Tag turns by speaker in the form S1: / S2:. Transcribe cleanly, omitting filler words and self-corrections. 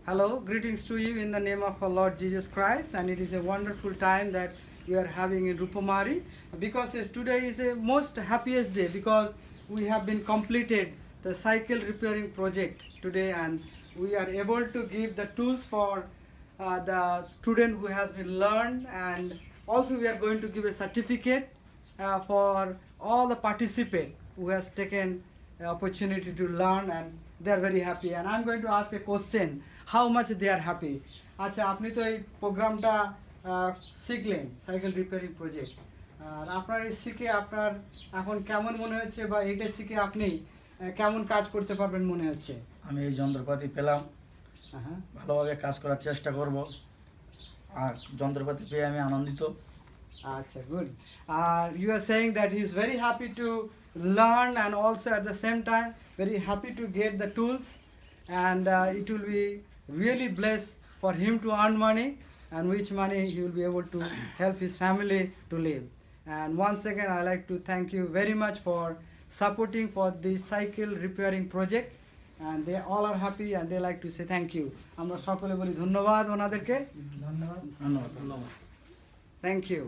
S1: Hello, greetings to you in the name of our Lord Jesus Christ, and it is a wonderful time that we are having in Rupamari because today is a most happiest day because we have been completed the cycle repairing project today, and we are able to give the tools for the student who has been learned, and also we are going to give a certificate for all the participants who has taken opportunity to learn, and they are very happy. And I'm going to ask a question, how much they are happy. আচ্ছা, আপনি তো এই প্রোগ্রামটা শিখলেন cycle repairing project, আর আপনার এই শিখে আপনার এখন কেমন মনে হচ্ছে, বা এটা শিখে আপনি কেমন কাজ করতে পারবেন মনে হচ্ছে?
S2: আমি এই যন্ত্রপাতি পেলাম, ভালোভাবে কাজ করার চেষ্টা করব, আর যন্ত্রপাতি পেয়ে আমি আনন্দিত।
S1: আচ্ছা, good. You are saying that he is very happy to learn and also at the same time very happy to get the tools, and it will be really blessed for him to earn money, and which money he will be able to help his family to live. And once again I like to thank you very much for supporting for this cycle repairing project, and they all are happy and they like to say thank you. আমরা সকলে বলি ধন্যবাদ ওনাদেরকে।
S2: ধন্যবাদ।
S1: Thank you.